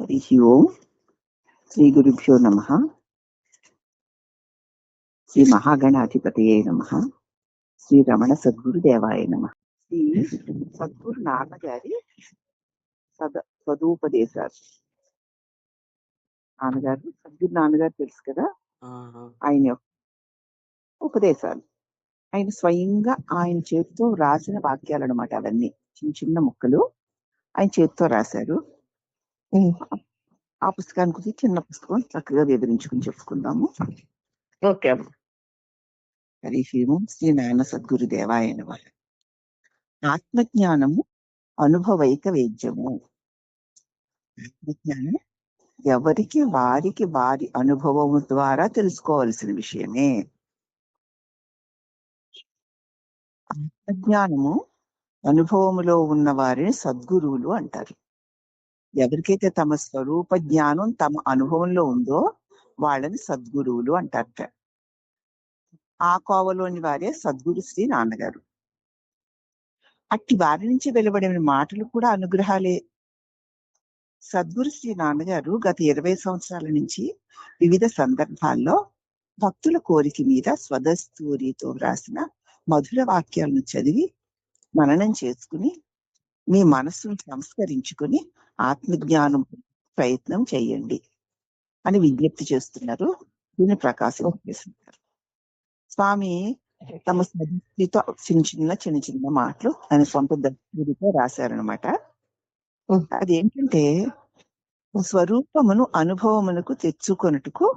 హరి ఓం. శ్రీ గురుభ్యో నమః. శ్రీ మహాగణాధిపతయే నమః. శ్రీ రమణ సద్గురుదేవాయ నమః. శ్రీ సద్గురు నాన్నగారి సదుపదేశాలు. నాన్నగారు సద్గురు నాన్నగారు తెలుసు కదా, ఆయన యొక్క ఉపదేశాలు ఆయన స్వయంగా ఆయన చేతితో రాసిన వాక్యాలు అనమాట. అవన్నీ చిన్న చిన్న ముక్కలు ఆయన చేతితో రాశారు. ఆ పుస్తకానికి వచ్చి చిన్న పుస్తకం చక్కగా వివరించుకుని చెప్పుకుందాము. ఓకే. హరి ఓం. శ్రీ నారాయణ సద్గురుదేవాయ నమః. ఆత్మజ్ఞానము అనుభవైక వేద్యము. ఆత్మజ్ఞానం ఎవరికి వారి అనుభవము ద్వారా తెలుసుకోవాల్సిన విషయమే. ఆత్మజ్ఞానము అనుభవములో ఉన్న వారిని సద్గురువులు అంటారు. ఎవరికైతే తమ స్వరూప జ్ఞానం తమ అనుభవంలో ఉందో వాళ్ళని సద్గురువులు అంటారట. ఆ కోవలోని వారే సద్గురు శ్రీ నాన్నగారు. అట్టి వారి నుంచి వెలువడిన మాటలు కూడా అనుగ్రహాలే. సద్గురు శ్రీ నాన్నగారు గత 20 సంవత్సరాల నుంచి వివిధ సందర్భాల్లో భక్తుల కోరిక మీద స్వదస్తూరితో వ్రాసిన మధుర వాక్యాలను చదివి మననం చేసుకుని మీ మనస్సును సంస్కరించుకుని ఆత్మజ్ఞానం ప్రయత్నం చేయండి అని విజ్ఞప్తి చేస్తున్నారు. దీన్ని ప్రకాశింపజేస్తున్నారు. స్వామి తమ స్వదస్తితో చిన్న చిన్న మాటలు ఆయన సొంత దస్తూరితో రాశారనమాట. అదేంటంటే, స్వరూపమును అనుభవమునకు తెచ్చుకొనుటకు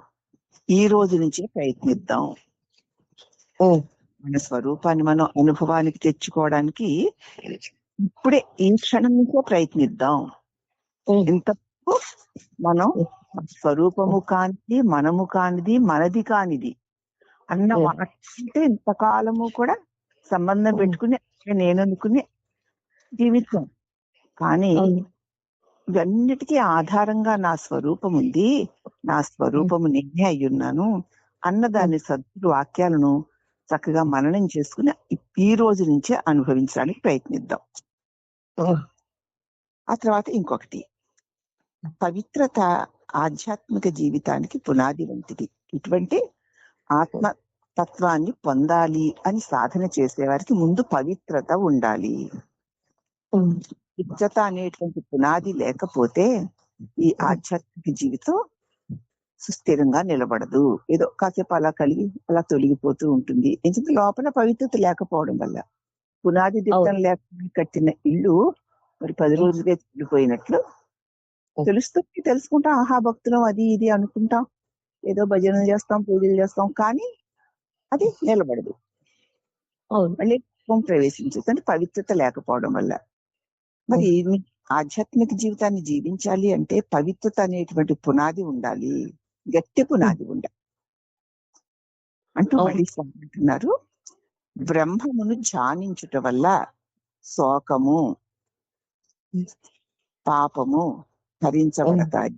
ఈ రోజు నుంచే ప్రయత్నిద్దాం. మన స్వరూపాన్ని మనం అనుభవానికి తెచ్చుకోవడానికి ఇప్పుడే ఈ క్షణం నుంచే ప్రయత్నిద్దాం. ఇంతకు మనం స్వరూపము కానిది, మనము కానిది, మనది కానిది అన్న వాటితో ఇంతకాలము కూడా సంబంధం పెట్టుకుని నేను అనుకుని జీవితం. కానీ ఇవన్నిటికీ ఆధారంగా నా స్వరూపం ఉంది, నా స్వరూపము నేనే అయ్యున్నాను అన్నదాన్ని సద్గురు వాక్యాలను చక్కగా మననం చేసుకుని ఈ రోజు నుంచే అనుభవించడానికి ప్రయత్నిద్దాం. ఆ తర్వాత ఇంకొకటి, పవిత్రత ఆధ్యాత్మిక జీవితానికి పునాది వంటిది. ఇటువంటి ఆత్మ తత్వాన్ని పొందాలి అని సాధన చేసేవారికి ముందు పవిత్రత ఉండాలి. పవిత్రత అనేటువంటి పునాది లేకపోతే ఈ ఆధ్యాత్మిక జీవితం సుస్థిరంగా నిలబడదు. ఏదో కాసేపు అలా కలిగి అలా తొలగిపోతూ ఉంటుంది. ఎందుకంటే లోపల పవిత్రత లేకపోవడం వల్ల. పునాది దిట్టం లేకుండా కట్టిన ఇల్లు మరి 10 రోజులే చెడిపోయినట్లు తెలుసుకుంటాం. ఆహా భక్తులం అది ఇది అనుకుంటాం, ఏదో భజనలు చేస్తాం, పూజలు చేస్తాం, కానీ అది నిలబడదు. మళ్ళీ ప్రవేశించదు అంటే పవిత్రత లేకపోవడం వల్ల. మరి ఆధ్యాత్మిక జీవితాన్ని జీవించాలి అంటే పవిత్రత అనేటువంటి పునాది ఉండాలి, గట్టి పునాది ఉండాలి అంటూ మళ్ళీ అంటున్నారు. బ్రహ్మమును ధ్యానించుట వల్ల శోకము పాపము హరించబడతాయి.